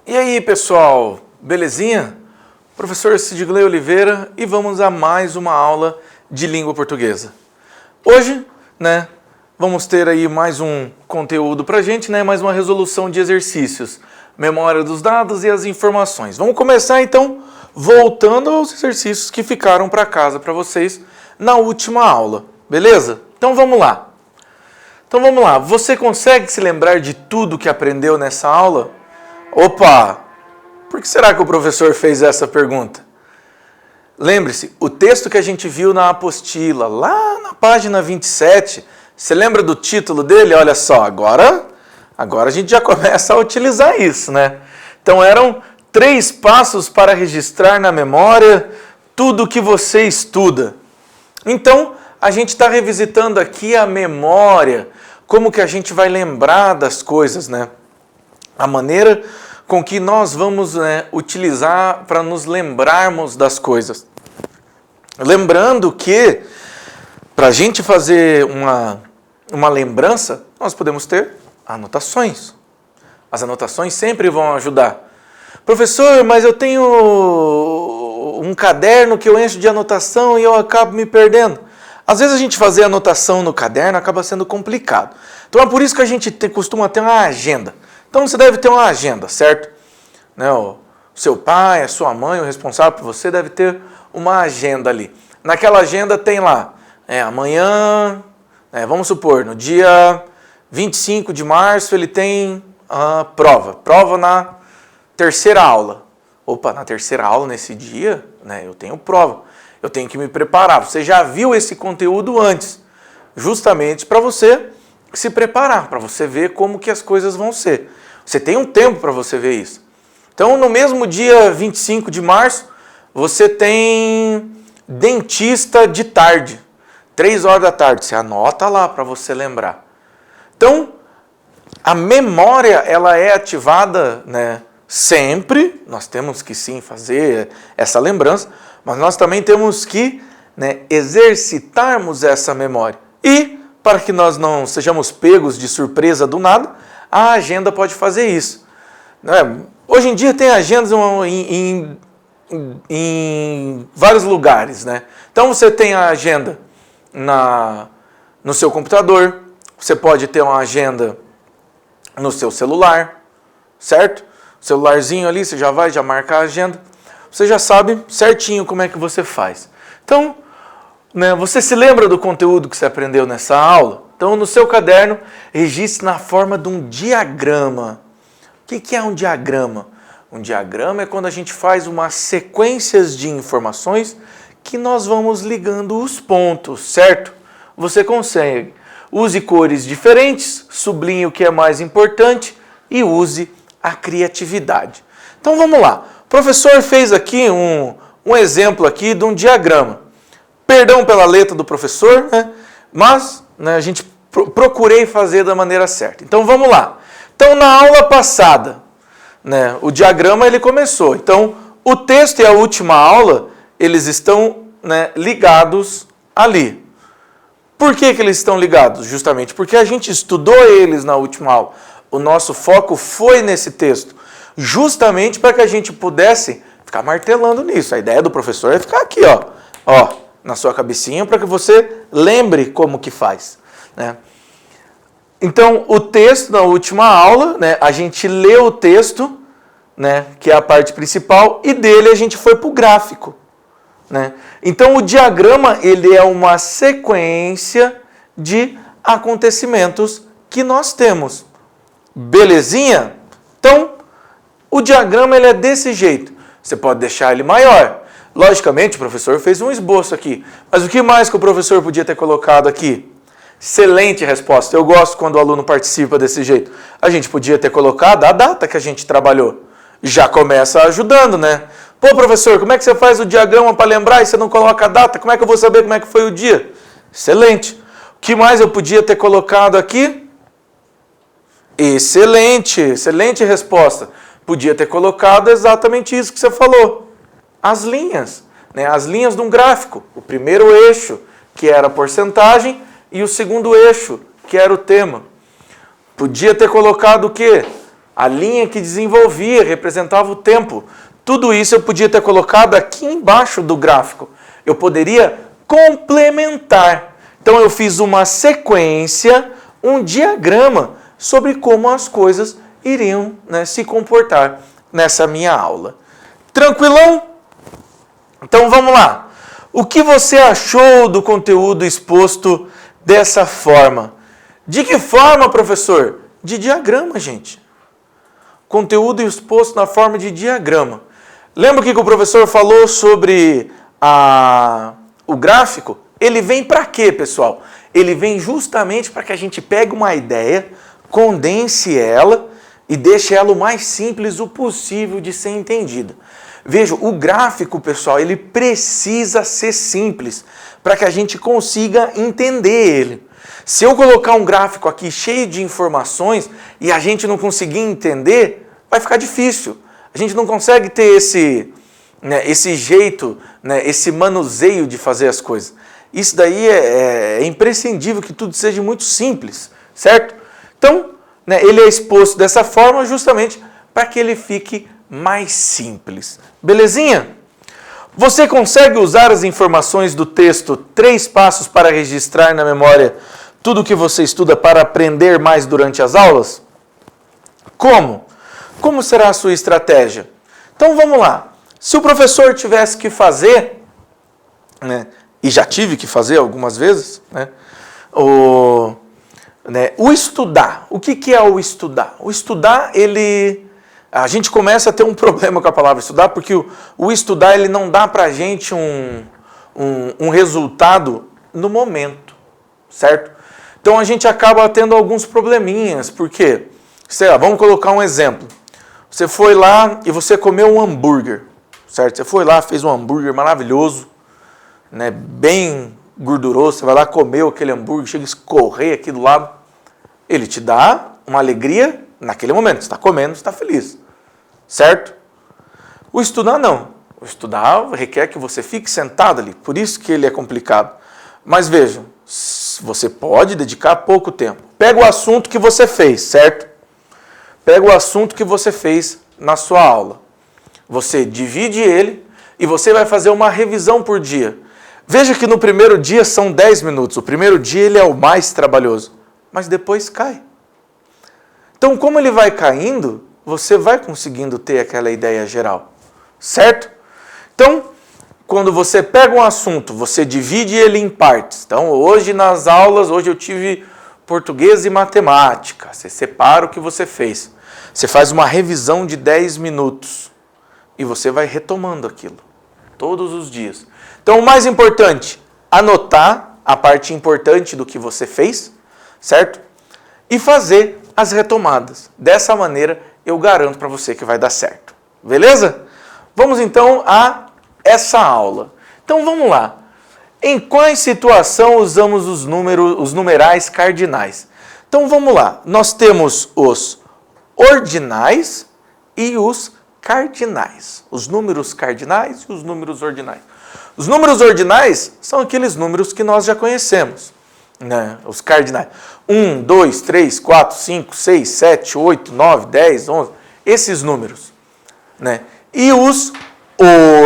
E aí, pessoal, belezinha? Professor Sidgley Oliveira e vamos a mais uma aula de língua portuguesa. Hoje, vamos ter aí mais um conteúdo pra gente, mais uma resolução de exercícios, memória dos dados e as informações. Vamos começar então voltando aos exercícios que ficaram para casa para vocês na última aula, beleza? Então vamos lá. Você consegue se lembrar de tudo que aprendeu nessa aula? Opa! Por que será que o professor fez essa pergunta? Lembre-se, o texto que a gente viu na apostila, lá na página 27, você lembra do título dele? Olha só, agora a gente já começa a utilizar isso, Então eram 3 passos para registrar na memória tudo que você estuda. Então, a gente está revisitando aqui a memória, como que a gente vai lembrar das coisas, A maneira com que nós vamos utilizar para nos lembrarmos das coisas. Lembrando que, para a gente fazer uma lembrança, nós podemos ter anotações. As anotações sempre vão ajudar. Professor, mas eu tenho um caderno que eu encho de anotação e eu acabo me perdendo. Às vezes a gente fazer anotação no caderno acaba sendo complicado. Então é por isso que a gente costuma ter uma agenda. Então você deve ter uma agenda, certo? O seu pai, a sua mãe, o responsável por você deve ter uma agenda ali. Naquela agenda tem lá, amanhã, vamos supor, no dia 25 de março ele tem prova na terceira aula. Opa, na terceira aula nesse dia, eu tenho prova. Eu tenho que me preparar. Você já viu esse conteúdo antes, justamente para você se preparar, para você ver como que as coisas vão ser. Você tem um tempo para você ver isso. Então, no mesmo dia 25 de março, você tem dentista de tarde, 3 horas da tarde. Você anota lá para você lembrar. Então, a memória ela é ativada, sempre. Nós temos que sim fazer essa lembrança, mas nós também temos que exercitarmos essa memória. E, para que nós não sejamos pegos de surpresa do nada, a agenda pode fazer isso. Hoje em dia tem agendas em vários lugares. Então você tem a agenda no seu computador, você pode ter uma agenda no seu celular, certo? O celularzinho ali, você já marca a agenda. Você já sabe certinho como é que você faz. Então, você se lembra do conteúdo que você aprendeu nessa aula? Então, no seu caderno, registre na forma de um diagrama. O que é um diagrama? Um diagrama é quando a gente faz uma sequência de informações que nós vamos ligando os pontos, certo? Você consegue. Use cores diferentes, sublinhe o que é mais importante e use a criatividade. Então, vamos lá. O professor fez aqui um exemplo aqui de um diagrama. Perdão pela letra do professor, mas a gente procurei fazer da maneira certa. Então vamos lá. Então na aula passada, o diagrama ele começou. Então o texto e a última aula, eles estão ligados ali. Por que eles estão ligados? Justamente porque a gente estudou eles na última aula. O nosso foco foi nesse texto. Justamente para que a gente pudesse ficar martelando nisso. A ideia do professor é ficar aqui, ó, na sua cabecinha, para que você lembre como que faz. Então, o texto na última aula, a gente leu o texto, que é a parte principal, e dele a gente foi para o gráfico. Então, o diagrama ele é uma sequência de acontecimentos que nós temos. Belezinha? Então, o diagrama ele é desse jeito. Você pode deixar ele maior. Logicamente, o professor fez um esboço aqui. Mas o que mais que o professor podia ter colocado aqui? Excelente resposta. Eu gosto quando o aluno participa desse jeito. A gente podia ter colocado a data que a gente trabalhou. Já começa ajudando, Pô, professor, como é que você faz o diagrama para lembrar e você não coloca a data? Como é que eu vou saber como é que foi o dia? Excelente. O que mais eu podia ter colocado aqui? Excelente resposta. Podia ter colocado exatamente isso que você falou. As linhas, as linhas de um gráfico. O primeiro eixo, que era a porcentagem, e o segundo eixo, que era o tema. Podia ter colocado o quê? a linha que desenvolvia representava o tempo. Tudo isso eu podia ter colocado aqui embaixo do gráfico. Eu poderia complementar. Então eu fiz uma sequência, um diagrama sobre como as coisas iriam, né, se comportar nessa minha aula. Tranquilão? Então vamos lá. O que você achou do conteúdo exposto dessa forma? De que forma, professor? De diagrama, gente. Conteúdo exposto na forma de diagrama. Lembra o que o professor falou sobre o gráfico? Ele vem para quê, pessoal? Ele vem justamente para que a gente pegue uma ideia, condense ela e deixe ela o mais simples o possível de ser entendida. Veja, o gráfico, pessoal, ele precisa ser simples para que a gente consiga entender ele. Se eu colocar um gráfico aqui cheio de informações e a gente não conseguir entender, vai ficar difícil. A gente não consegue ter esse jeito, né, esse manuseio de fazer as coisas. Isso daí é imprescindível que tudo seja muito simples, certo? Então, né, ele é exposto dessa forma justamente para que ele fique mais simples. Belezinha? Você consegue usar as informações do texto 3 passos para registrar na memória tudo o que você estuda para aprender mais durante as aulas? Como? Como será a sua estratégia? Então vamos lá. Se o professor tivesse que fazer, né, e já tive que fazer algumas vezes, né, o estudar. O que é o estudar? O estudar, a gente começa a ter um problema com a palavra estudar, porque o estudar ele não dá pra gente um resultado no momento, certo? Então a gente acaba tendo alguns probleminhas, porque, sei lá, vamos colocar um exemplo. Você foi lá e você comeu um hambúrguer, certo? Você foi lá, fez um hambúrguer maravilhoso, né, bem gorduroso, você vai lá, comeu aquele hambúrguer, chega a escorrer aqui do lado, ele te dá uma alegria naquele momento, você está comendo, você está feliz, certo? O estudar não, o estudar requer que você fique sentado ali, por isso que ele é complicado. Mas veja, você pode dedicar pouco tempo. Pega o assunto que você fez, certo? Pega o assunto que você fez na sua aula. Você divide ele e você vai fazer uma revisão por dia. Veja que no primeiro dia são 10 minutos. O primeiro dia ele é o mais trabalhoso, mas depois cai. Então, como ele vai caindo, você vai conseguindo ter aquela ideia geral, certo? Então, quando você pega um assunto, você divide ele em partes. Então, hoje nas aulas, hoje eu tive português e matemática. Você separa o que você fez. Você faz uma revisão de 10 minutos e você vai retomando aquilo todos os dias. Então, o mais importante, anotar a parte importante do que você fez, certo? E fazer as retomadas. Dessa maneira, eu garanto para você que vai dar certo. Beleza? Vamos então a essa aula. Então, vamos lá. Em quais situações usamos os numerais cardinais? Então, vamos lá. Nós temos os ordinais e os cardinais. Os números cardinais e os números ordinais. Os números ordinais são aqueles números que nós já conhecemos, né? Os cardinais. 1, 2, 3, 4, 5, 6, 7, 8, 9, 10, 11. Esses números, né? E os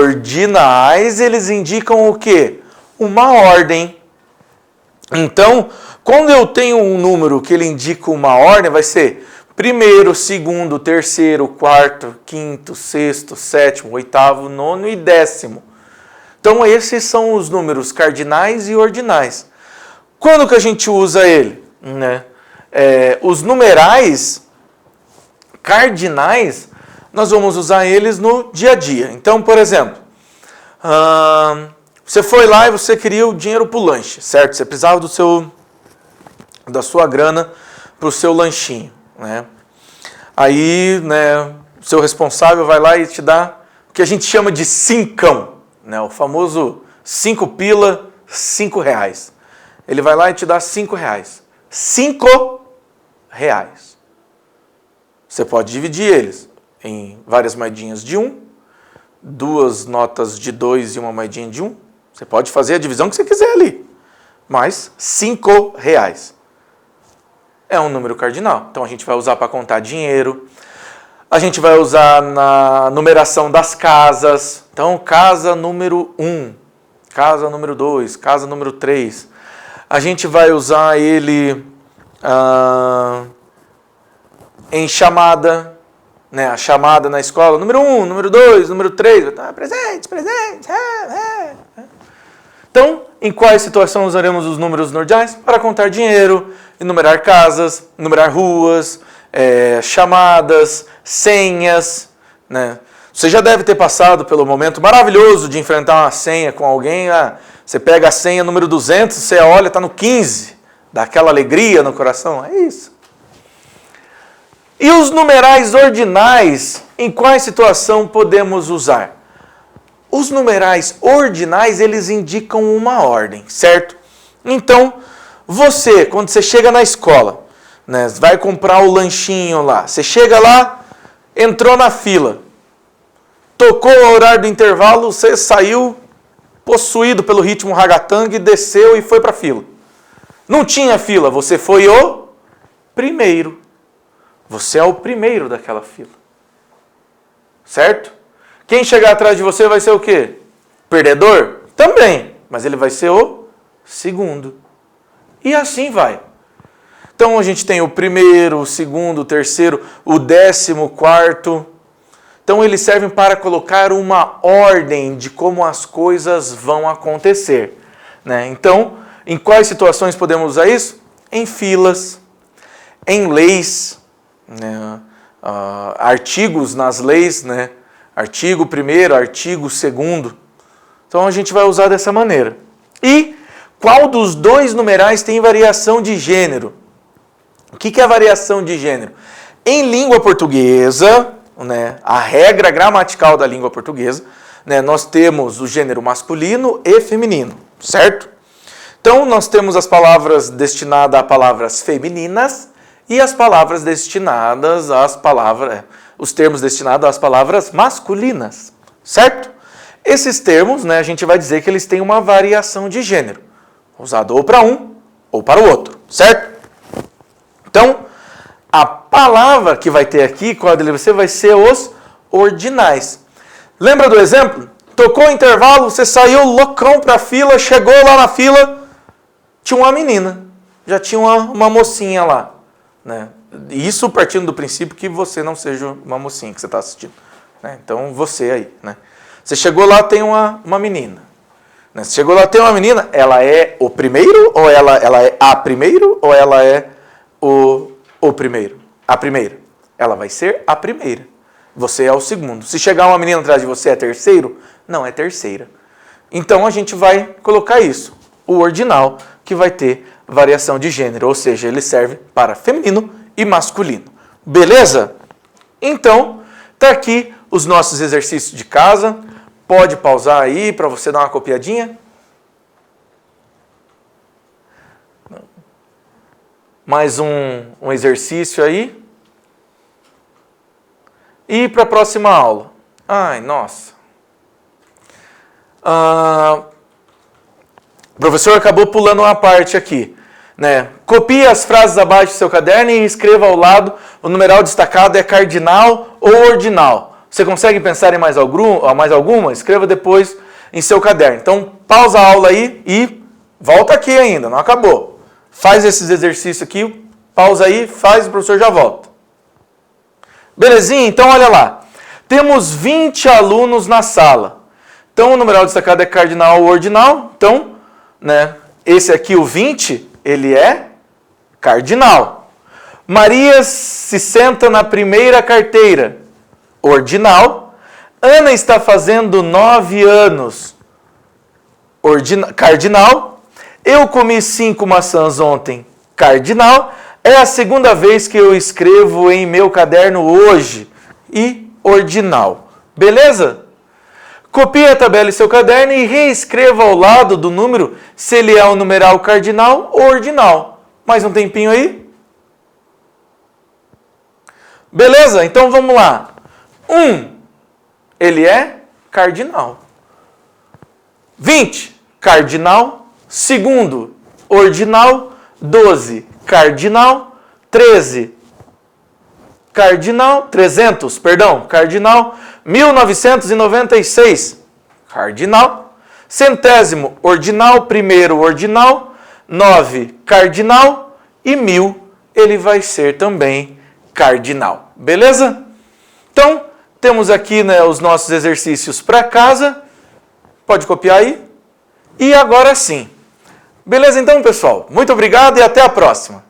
ordinais, eles indicam o quê? Uma ordem. Então, quando eu tenho um número que ele indica uma ordem, vai ser primeiro, segundo, terceiro, quarto, quinto, sexto, sétimo, oitavo, nono e 10º. Então, esses são os números cardinais e ordinais. Quando que a gente usa ele? Né? Os numerais cardinais, nós vamos usar eles no dia a dia. Então, por exemplo, você foi lá e você queria o dinheiro para o lanche, certo? Você precisava da sua grana para o seu lanchinho, né? Aí, né, o seu responsável vai lá e te dá o que a gente chama de cincão, né? O famoso 5 pila, 5 reais. Ele vai lá e te dá 5 reais. 5 reais. Você pode dividir eles em várias moedinhas de 1, 2 notas de 2 e uma moedinha de 1. Você pode fazer a divisão que você quiser ali. Mas 5 reais. É um número cardinal. Então a gente vai usar para contar dinheiro. A gente vai usar na numeração das casas. Então, casa número 1, casa número 2, casa número 3. A gente vai usar ele em chamada, né? A chamada na escola. Número 1, número 2, número 3. Presente, presente. Então, em quais situações usaremos os números ordinais? Para contar dinheiro, enumerar casas, enumerar ruas, chamadas, senhas, né? Você já deve ter passado pelo momento maravilhoso de enfrentar uma senha com alguém. Você pega a senha número 200, você olha, está no 15. Dá aquela alegria no coração. É isso. E os numerais ordinais, em qual situação podemos usar? Os numerais ordinais, eles indicam uma ordem, certo? Então, você, quando você chega na escola, né, vai comprar o lanchinho lá, você chega lá, entrou na fila, tocou o horário do intervalo, você saiu possuído pelo ritmo ragatanga, desceu e foi para a fila. Não tinha fila, você foi o primeiro. Você é o primeiro daquela fila. Certo? Quem chegar atrás de você vai ser o quê? Perdedor? Também, mas ele vai ser o segundo. E assim vai. Então a gente tem o primeiro, o segundo, o terceiro, o 14º. Então eles servem para colocar uma ordem de como as coisas vão acontecer, né? Então, em quais situações podemos usar isso? Em filas, em leis, né? Artigos nas leis, né? Artigo 1º, artigo 2º. Então a gente vai usar dessa maneira. E qual dos dois numerais tem variação de gênero? O que é variação de gênero? Em língua portuguesa, né, a regra gramatical da língua portuguesa, né, nós temos o gênero masculino e feminino, certo? Então, nós temos as palavras destinadas a palavras femininas e as palavras destinadas às palavras, os termos destinados às palavras masculinas, certo? Esses termos, né, a gente vai dizer que eles têm uma variação de gênero, usado ou para um ou para o outro, certo? Então, a palavra que vai ter aqui, qual dele vai ser os ordinais. Lembra do exemplo? Tocou o intervalo, você saiu loucão para a fila, chegou lá na fila, tinha uma menina, já tinha uma mocinha lá, né? Isso partindo do princípio que você não seja uma mocinha que você está assistindo, né? Então, você aí, né? Você chegou lá, tem uma menina. Né? Você chegou lá, tem uma menina, ela é o primeiro, ou ela é a primeiro, ou ela é o primeiro? A primeira. Ela vai ser a primeira. Você é o segundo. Se chegar uma menina atrás de você, é terceiro? Não, é terceira. Então, a gente vai colocar isso. O ordinal, que vai ter variação de gênero, ou seja, ele serve para feminino e masculino. Beleza? Então, tá aqui os nossos exercícios de casa. Pode pausar aí para você dar uma copiadinha. Mais um exercício aí. E para a próxima aula. Ai, nossa. O professor acabou pulando uma parte aqui, né? Copie as frases abaixo do seu caderno e escreva ao lado o numeral destacado é cardinal ou ordinal. Você consegue pensar em mais alguma? Escreva depois em seu caderno. Então, pausa a aula aí e volta aqui ainda, não acabou. Faz esses exercícios aqui, pausa aí, faz, o professor já volta. Belezinha? Então, olha lá. Temos 20 alunos na sala. Então, o numeral destacado é cardinal ou ordinal. Então, né, esse aqui, o 20, ele é cardinal. Maria se senta na primeira carteira. Ordinal. Ana está fazendo 9 anos. Cardinal. Eu comi 5 maçãs ontem. Cardinal. É a segunda vez que eu escrevo em meu caderno hoje. E ordinal. Beleza? Copie a tabela em seu caderno e reescreva ao lado do número se ele é um numeral cardinal ou ordinal. Mais um tempinho aí? Beleza? Então vamos lá. 1, ele é cardinal. 20, cardinal. Segundo, ordinal. 12, cardinal. 13, cardinal, 300, perdão, cardinal, 1996, cardinal, centésimo, ordinal, primeiro, ordinal, 9, cardinal e 1000, ele vai ser também cardinal, beleza? Então, temos aqui, né, os nossos exercícios para casa, pode copiar aí, e agora sim. Beleza então, pessoal? Muito obrigado e até a próxima!